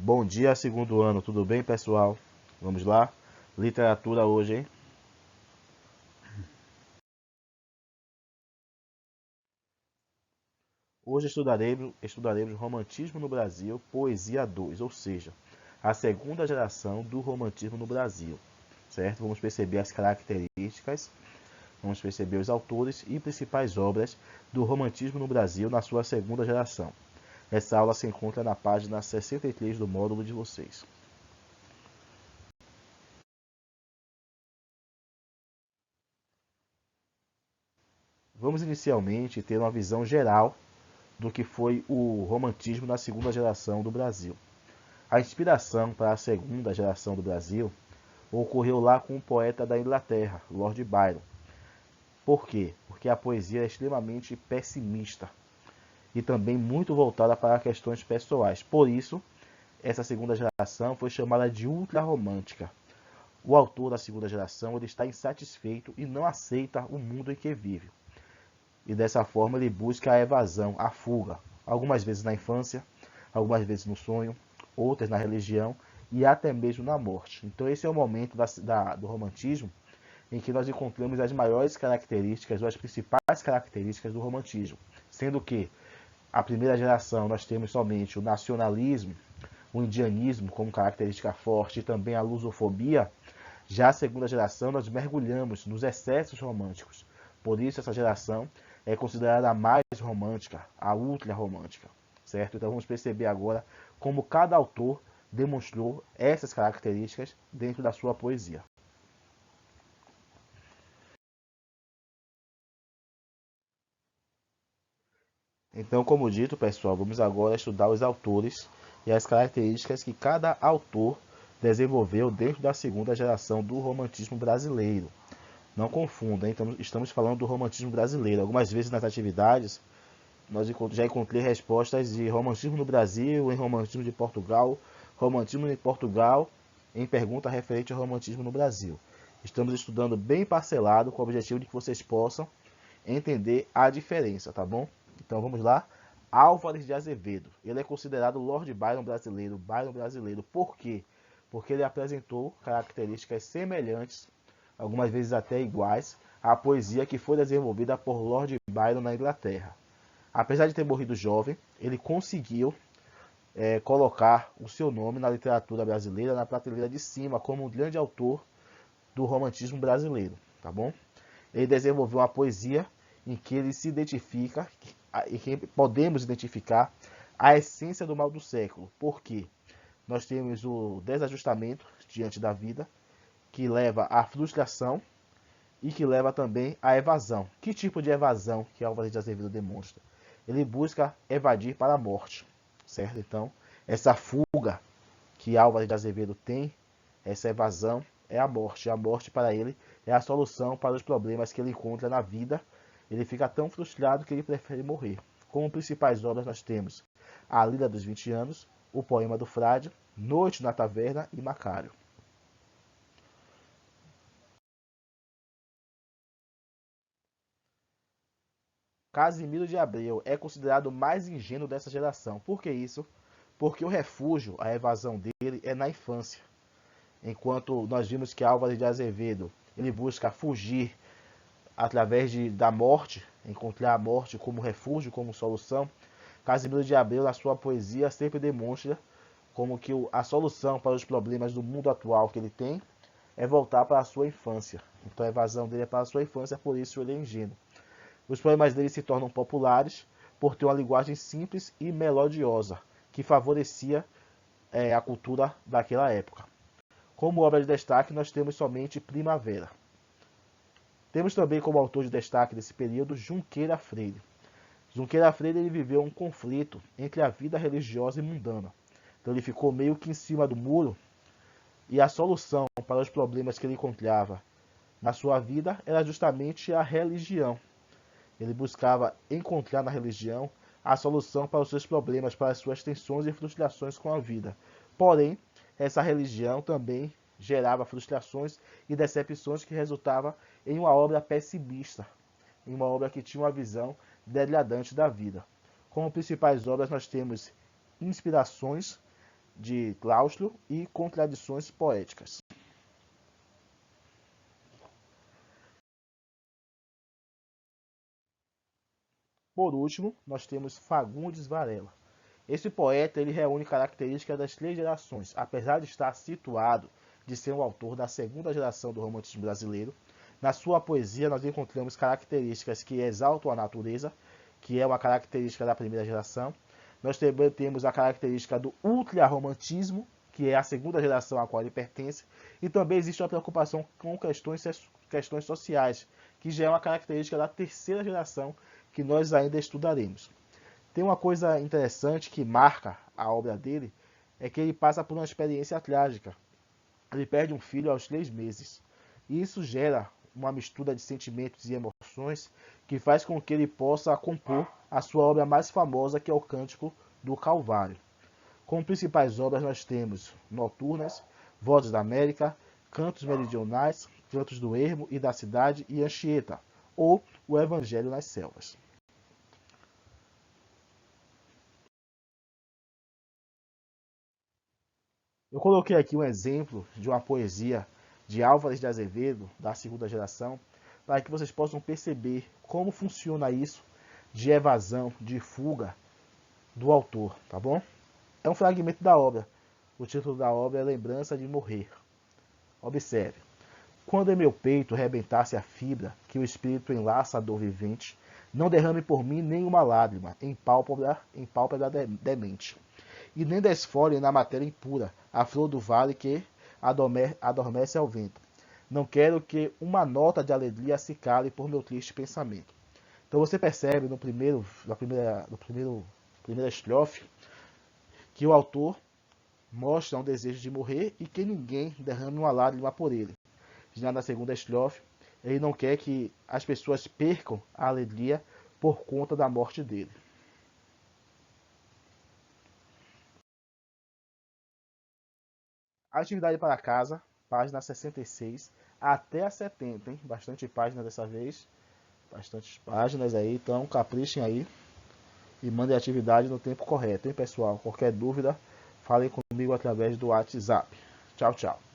Bom dia, segundo ano, tudo bem, pessoal? Vamos lá? Literatura hoje, hein? Hoje estudaremos Romantismo no Brasil, Poesia 2, ou seja, a segunda geração do romantismo no Brasil, certo? Vamos perceber as características, vamos perceber os autores e principais obras do romantismo no Brasil na sua segunda geração. Essa aula se encontra na página 63 do módulo de vocês. Vamos inicialmente ter uma visão geral do que foi o romantismo na segunda geração do Brasil. A inspiração para a segunda geração do Brasil ocorreu lá com um poeta da Inglaterra, Lord Byron. Por quê? Porque a poesia é extremamente pessimista e também muito voltada para questões pessoais. Por isso, essa segunda geração foi chamada de ultrarromântica. O autor da segunda geração ele está insatisfeito e não aceita o mundo em que vive. E dessa forma ele busca a evasão, a fuga, algumas vezes na infância, algumas vezes no sonho, outras na religião e até mesmo na morte. Então esse é o momento do romantismo em que nós encontramos as maiores características, ou as principais características do romantismo, sendo que a primeira geração nós temos somente o nacionalismo, o indianismo como característica forte e também a lusofobia. Já a segunda geração nós mergulhamos nos excessos românticos. Por isso essa geração é considerada a mais romântica, a ultra romântica, certo? Então vamos perceber agora como cada autor demonstrou essas características dentro da sua poesia. Então, como dito, pessoal, vamos agora estudar os autores e as características que cada autor desenvolveu dentro da segunda geração do romantismo brasileiro. Não confunda, hein? Estamos falando do romantismo brasileiro. Algumas vezes nas atividades, já encontrei respostas de romantismo no Brasil, em romantismo de Portugal, romantismo em Portugal, em pergunta referente ao romantismo no Brasil. Estamos estudando bem parcelado, com o objetivo de que vocês possam entender a diferença, tá bom? Então vamos lá. Álvares de Azevedo. Ele é considerado o Lord Byron brasileiro. Byron brasileiro. Por quê? Porque ele apresentou características semelhantes, algumas vezes até iguais, à poesia que foi desenvolvida por Lord Byron na Inglaterra. Apesar de ter morrido jovem, ele conseguiu colocar o seu nome na literatura brasileira na prateleira de cima como um grande autor do romantismo brasileiro, tá bom? Ele desenvolveu uma poesia em que ele se identifica, em que podemos identificar a essência do mal do século. Por quê? Nós temos o desajustamento diante da vida, que leva à frustração e que leva também à evasão. Que tipo de evasão que Álvares de Azevedo demonstra? Ele busca evadir para a morte, certo? Então, essa fuga que Álvares de Azevedo tem, essa evasão, é a morte. A morte para ele é a solução para os problemas que ele encontra na vida. Ele fica tão frustrado que ele prefere morrer. Como principais obras nós temos A Lida dos 20 Anos, O Poema do Frade, Noite na Taverna e Macário. Casimiro de Abreu é considerado o mais ingênuo dessa geração. Por que isso? Porque o refúgio, a evasão dele é na infância. Enquanto nós vimos que Álvares de Azevedo ele busca fugir através da morte, encontrar a morte como refúgio, como solução, Casimiro de Abreu, na sua poesia, sempre demonstra como que a solução para os problemas do mundo atual que ele tem é voltar para a sua infância. Então a evasão dele é para a sua infância, por isso ele é ingênuo. Os poemas dele se tornam populares por ter uma linguagem simples e melodiosa, que favorecia a cultura daquela época. Como obra de destaque, nós temos somente Primavera. Temos também como autor de destaque desse período Junqueira Freire. Junqueira Freire ele viveu um conflito entre a vida religiosa e mundana. Então ele ficou meio que em cima do muro e a solução para os problemas que ele encontrava na sua vida era justamente a religião. Ele buscava encontrar na religião a solução para os seus problemas, para as suas tensões e frustrações com a vida. Porém, essa religião também gerava frustrações e decepções que resultava em uma obra pessimista, em uma obra que tinha uma visão degradante da vida. Como principais obras nós temos Inspirações, de Claustro e Contradições Poéticas. Por último, nós temos Fagundes Varela. Esse poeta ele reúne características das três gerações, apesar de estar situado de ser um autor da segunda geração do romantismo brasileiro. Na sua poesia nós encontramos características que exaltam a natureza, que é uma característica da primeira geração. Nós também temos a característica do ultrarromantismo, que é a segunda geração à qual ele pertence, e também existe uma preocupação com questões sociais, que já é uma característica da terceira geração que nós ainda estudaremos. Tem uma coisa interessante que marca a obra dele, é que ele passa por uma experiência trágica. Ele perde um filho aos 3 meses. E isso gera uma mistura de sentimentos e emoções que faz com que ele possa compor a sua obra mais famosa, que é o Cântico do Calvário. Como principais obras nós temos Noturnas, Vozes da América, Cantos Meridionais, Cantos do Ermo e da Cidade e Anchieta, ou o Evangelho nas Selvas. Eu coloquei aqui um exemplo de uma poesia de Álvares de Azevedo, da segunda geração, para que vocês possam perceber como funciona isso de evasão, de fuga do autor, tá bom? É um fragmento da obra. O título da obra é Lembrança de Morrer. Observe. Quando em meu peito rebentasse a fibra que o espírito enlaça a dor vivente, não derrame por mim nenhuma lágrima em pálpebra demente, e nem desfole na matéria impura a flor do vale que adormece ao vento. Não quero que uma nota de alegria se cale por meu triste pensamento. Então você percebe na primeira estrofe que o autor mostra um desejo de morrer e que ninguém derrame uma lágrima por ele. Já na segunda estrofe, ele não quer que as pessoas percam a alegria por conta da morte dele. Atividade para casa, página 66 até a 70, hein? Bastante páginas dessa vez. Bastantes páginas aí, então caprichem aí e mandem a atividade no tempo correto, hein, pessoal? Qualquer dúvida, falem comigo através do WhatsApp. Tchau, tchau.